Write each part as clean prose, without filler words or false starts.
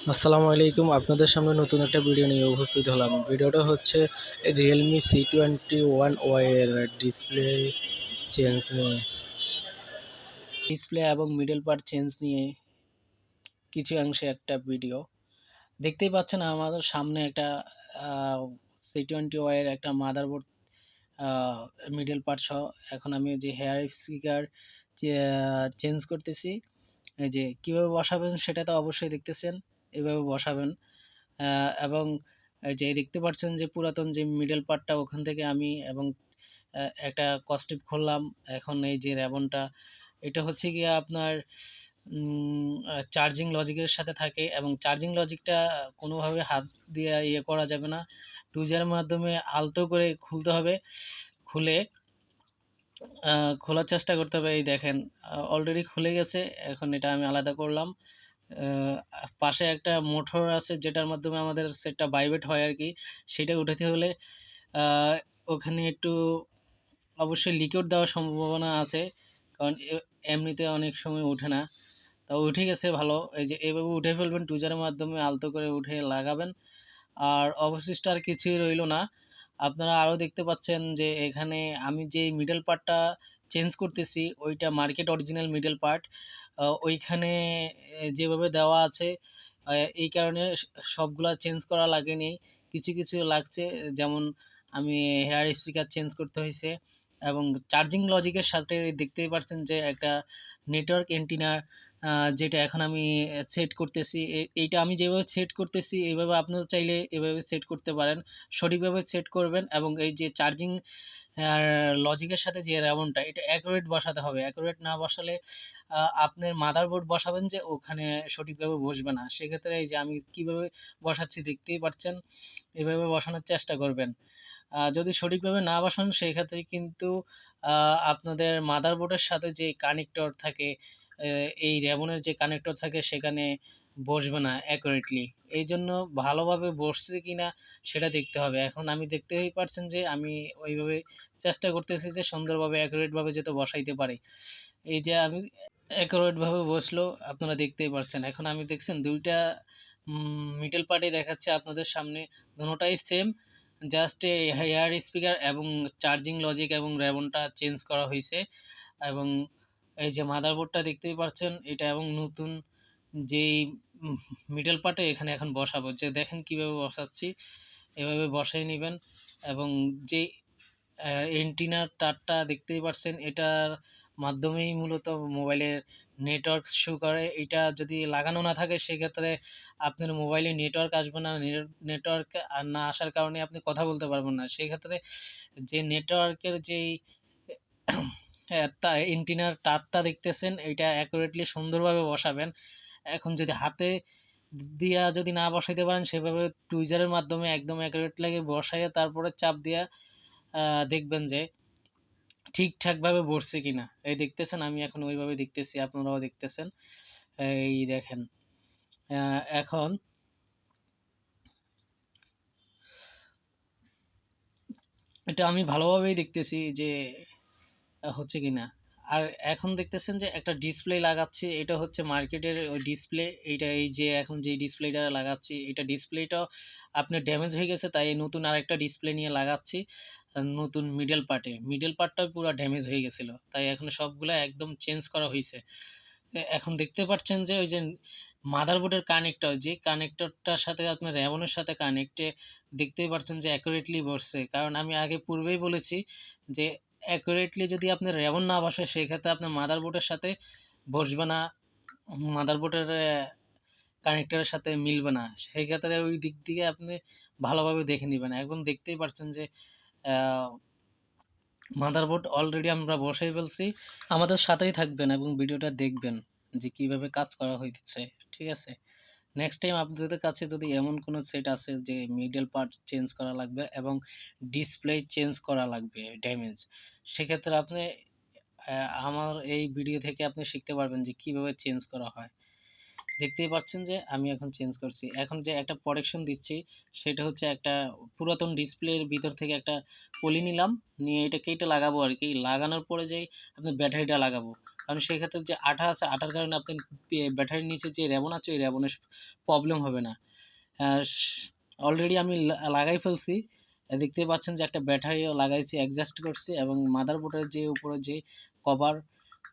আসসালামু আলাইকুম, আপনাদের সামনে নতুন একটা ভিডিও নিয়ে উপস্থিত হলাম। ভিডিওটা হচ্ছে রিয়েলমি C21Y এর ডিসপ্লে চেঞ্জ নিয়ে, ডিসপ্লে এবং মিডল পার্ট চেঞ্জ নিয়ে কিছু অংশে একটা ভিডিও। দেখতেই পাচ্ছেন আমাদের সামনে একটা C21Y এর একটা মাদারবোর্ড মিডল পার্ট সহ। এখন আমি যে হেয়ার স্পিকার চেঞ্জ করতেছি, এই যে কীভাবে বসাবেন সেটা তো অবশ্যই দেখতেছেন, এভাবে বসাবেন। এবং এই যে দেখতে পাচ্ছেন যে পুরাতন যে মিডল পার্টটা ওখান থেকে আমি এবং একটা কস্টিপ খুললাম। এখন এই যে র্যাবনটা, এটা হচ্ছে গিয়ে আপনার চার্জিং লজিকের সাথে থাকে এবং চার্জিং লজিকটা কোনোভাবে হাত দিয়ে ইয়ে করা যাবে না, টুইজারের মাধ্যমে আলতো করে খুলতে হবে। খুলে খোলার চেষ্টা করতে হবে। এই দেখেন অলরেডি খুলে গেছে। এখন এটা আমি আলাদা করলাম। পাশে একটা মোটর আছে যেটার মাধ্যমে আমাদের সেটটা ভাইব্রেট হয় আর কি। সেটা উঠাতে হলে ওখানে একটু অবশ্যই লিকুইড দেওয়ার সম্ভাবনা আছে, কারণ এমনিতে অনেক সময় ওঠে না। তো উঠে গেছে ভালো। এই যে এভাবে উঠে ফেলবেন, টুইজারের মাধ্যমে আলতো করে উঠে লাগাবেন। আর অবশিষ্ট আর কিছুই রইল না। আপনারা আরও দেখতে পাচ্ছেন যে এখানে আমি যে মিডল পার্টটা চেঞ্জ করতেছি ওইটা মার্কেট অরিজিনাল মিডল পার্ট। ওইখানে যেভাবে দেওয়া আছে এই কারণে সবগুলা চেঞ্জ করা লাগেনি, কিছু কিছু লাগছে। যেমন আমি হেয়ার স্পিকার চেঞ্জ করতে হয়েছে এবং চার্জিং লজিকের সাথে দেখতেই পাচ্ছেন যে একটা নেটওয়ার্ক এন্টিনা যেটা এখন আমি সেট করতেছি। এইটা আমি যেভাবে সেট করতেছি এইভাবে আপনারা চাইলে এভাবে সেট করতে পারেন, সঠিকভাবে সেট করবেন। এবং এই যে চার্জিং আর লজিকের সাথে যে র্যামনটা, এটা অ্যাকুরেট বসাতে হবে। অ্যাকুরেট না বসালে আপনার মাদারবোর্ড বসাবেন যে ওখানে সঠিকভাবে বসবে না। সেক্ষেত্রে এই যে আমি কিভাবে বসাচ্ছি দেখতেই পাচ্ছেন, এভাবে বসানোর চেষ্টা করবেন। যদি সঠিকভাবে না বসান সেক্ষেত্রে কিন্তু আপনাদের মাদারবোর্ডের সাথে যে কানেক্টর থাকে, এই র্যামনের যে কানেক্টর থাকে সেখানে বসবে না অ্যাকুরেটলি। এই জন্য ভালোভাবে বসছে কিনা সেটা দেখতে হবে। এখন আমি দেখতেই পারছেন যে আমি ওইভাবে চেষ্টা করতেছি যে সুন্দরভাবে অ্যাকুরেটভাবে যাতে বসাইতে পারি। এই যে আমি অ্যাকুরেটভাবে বসলো, আপনারা দেখতেই পাচ্ছেন। এখন আমি দেখছেন ২ টা মিডল পার্টে দেখাচ্ছে আপনাদের সামনে, দোনোটাই সেম। জাস্ট হেয়ার স্পিকার এবং চার্জিং লজিক এবং র্যামনটা চেঞ্জ করা হয়েছে। এবং এই যে মাদারবোর্ডটা দেখতেই পাচ্ছেন এটা, এবং নতুন যেই মিডল পার্টে এখানে এখন বসাবো, যে দেখেন কিভাবে বসাচ্ছি, এভাবে বসাই নেবেন। এবং যেই এন্টিনার তারটা দেখতেই পাচ্ছেন, এটার মাধ্যমেই মূলত মোবাইলের নেটওয়ার্ক শো করে। এটা যদি লাগানো না থাকে সেক্ষেত্রে আপনার মোবাইলে নেটওয়ার্ক আসবে না। নেটওয়ার্ক না আসার কারণে আপনি কথা বলতে পারবেন না। সেক্ষেত্রে যে নেটওয়ার্কের যেই এন্টিনার তারটা দেখতেছেন, এটা অ্যাকুরেটলি সুন্দরভাবে বসাবেন। এখন যদি হাতে দিয়া যদি না বসাইতে পারেন, সেভাবে টুইজারের মাধ্যমে একদম অ্যাকুরেট লাগে বসাইয়া তারপরে চাপ দিয়া দেখবেন যে ঠিকঠাকভাবে বসছে কিনা। এই দেখতেছেন আমি এখন ওইভাবে দেখতেছি, আপনারাও দেখতেছেন। এই দেখেন এখন এটা আমি ভালোভাবেই দেখতেছি যে হচ্ছে কিনা। আর এখন দেখতেছেন যে একটা ডিসপ্লে লাগাচ্ছি, এটা হচ্ছে মার্কেটের ওই ডিসপ্লে। এইটা এই যে এখন যে ডিসপ্লেটা লাগাচ্ছি, এটা ডিসপ্লেটাও আপনার ড্যামেজ হয়ে গেছে, তাই নতুন আরেকটা ডিসপ্লে নিয়ে লাগাচ্ছি নতুন মিডল পার্টে। মিডল পার্টটাও পুরো ড্যামেজ হয়ে গেছিলো, তাই এখন সবগুলা একদম চেঞ্জ করা হয়েছে। এখন দেখতে পাচ্ছেন যে ওই যে মাদারবোর্ডের কানেক্টর, যে কানেক্টরটার সাথে আপনার র্যামনের সাথে কানেক্টে দেখতেই পাচ্ছেন যে অ্যাকুরেটলি বসছে। কারণ আমি আগে পূর্বেই বলেছি যে অ্যাকুরেটলি যদি আপনার র্যামন না বসে সেক্ষেত্রে আপনার মাদারবোর্ডের সাথে বসবে না, মাদারবোর্ডের কানেক্টরের সাথে মিলবে না। সেই ক্ষেত্রে ওই দিক থেকে আপনি ভালোভাবে দেখে নেবেন। এখন দেখতেই পাচ্ছেন যে মাদারবোর্ড অলরেডি আমরা বসাই ফেলছি। আমাদের সাথেই থাকবেন এবং ভিডিওটা দেখবেন যে কিভাবে কাজ করা হইতেছে, ঠিক আছে? নেক্সট টাইম আপনাদের কাছে যদি এমন কোনো সেট আছে যে মিডল পার্ট চেঞ্জ করা লাগবে এবং ডিসপ্লে চেঞ্জ করা লাগবে ড্যামেজ, সেক্ষেত্রে আপনি আমার এই ভিডিও থেকে আপনি শিখতে পারবেন যে কিভাবে চেঞ্জ করা হয়। দেখতেই পাচ্ছেন যে আমি এখন চেঞ্জ করছি। এখন যে একটা প্রোটেকশন দিচ্ছি সেটা হচ্ছে একটা পুরাতন ডিসপ্লের ভিতর থেকে একটা পলি নিলাম, নিয়ে এটা কেটে লাগাবো আর কি। লাগানোর পরে যেই আপনি ব্যাটারিটা লাগাবো, কারণ সেক্ষেত্রে যে আঠা আছে, আঠার কারণে আপনার ব্যাটারির নিচে যে র্যাবন আছে ওই র্যাবনের প্রবলেম হবে না। অলরেডি আমি লাগাই ফেলছি, দেখতেই পাচ্ছেন যে একটা ব্যাটারিও লাগাইছি, অ্যাডজাস্ট করছি, এবং মাদারবোর্ডের যে উপরে যে কভার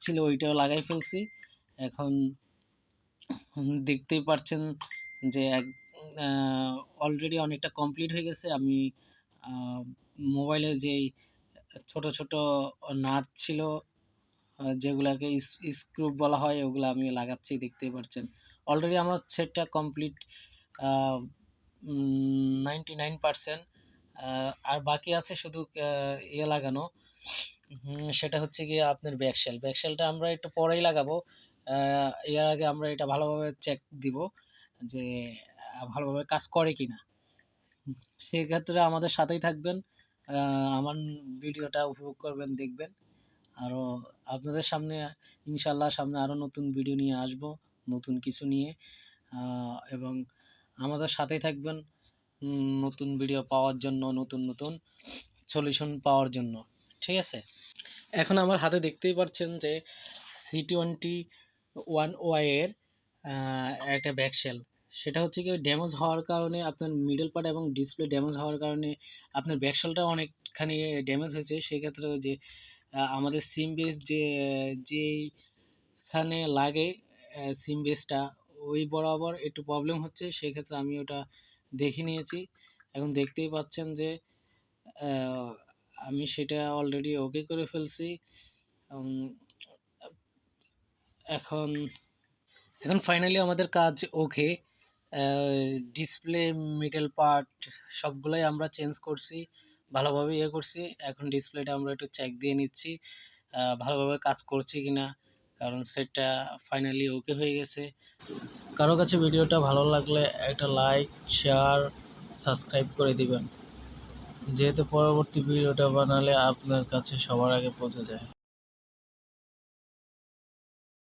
ছিল ওইটাও লাগাই ফেলছি। এখন দেখতেই পাচ্ছেন যে অলরেডি অনেকটা কমপ্লিট হয়ে গেছে। আমি মোবাইলে যেই ছোট ছোট নাট ছিল যেগুলাকে স্ক্রু বলা হয় ওগুলো আমি লাগাচ্ছি, দেখতেই পাচ্ছেন। অলরেডি আমার সেটটা কমপ্লিট 99%, আর বাকি আছে শুধু ইয়ে লাগানো। সেটা হচ্ছে গিয়ে আপনার ব্যাকশেলটা আমরা একটু পরেই লাগাবো। এর আগে আমরা এটা ভালোভাবে চেক দিব যে ভালোভাবে কাজ করে কিনা। সেক্ষেত্রে আমাদের সাথেই থাকবেন, আমার ভিডিওটা উপভোগ করবেন, দেখবেন। আরও আপনাদের সামনে ইনশাল্লাহ সামনে আরও নতুন ভিডিও নিয়ে আসব, নতুন কিছু নিয়ে, এবং আমাদের সাথেই থাকবেন নতুন ভিডিও পাওয়ার জন্য, নতুন নতুন সলিউশন পাওয়ার জন্য, ঠিক আছে? এখন আমার হাতে দেখতেই পাচ্ছেন যে C21Y এর একটা ব্যাকশেল। সেটা হচ্ছে কি ড্যামেজ হওয়ার কারণে আপনার মিডল পার্ট এবং ডিসপ্লে ড্যামেজ হওয়ার কারণে আপনার ব্যাকশেলটা অনেকখানি ড্যামেজ হয়েছে। সেক্ষেত্রে যে আমাদের সিম বেস যেইখানে লাগে সিম বেসটা ওই বরাবর একটু প্রবলেম হচ্ছে। সেক্ষেত্রে আমি ওটা দেখে নিয়েছি, এখন দেখতেই পাচ্ছেন যে আমি সেটা অলরেডি ওকে করে ফেলছি। এখন ফাইনালি আমাদের কাজ ওকে। ডিসপ্লে মিডল পার্ট সবগুলোই আমরা চেঞ্জ করছি, ভালোভাবে ইয়ে করছি। এখন ডিসপ্লেটা আমরা একটু চেক দিয়ে নিচ্ছি ভালোভাবে কাজ করছে কিনা, কারণ সেটটা ফাইনালি ওকে হয়ে গেছে। কারো কাছে ভিডিওটা ভালো লাগলে একটা লাইক, শেয়ার, সাবস্ক্রাইব করে দিবেন, যেহেতু পরবর্তী ভিডিওটা বানালে আপনার কাছে সবার আগে পৌঁছে যায়।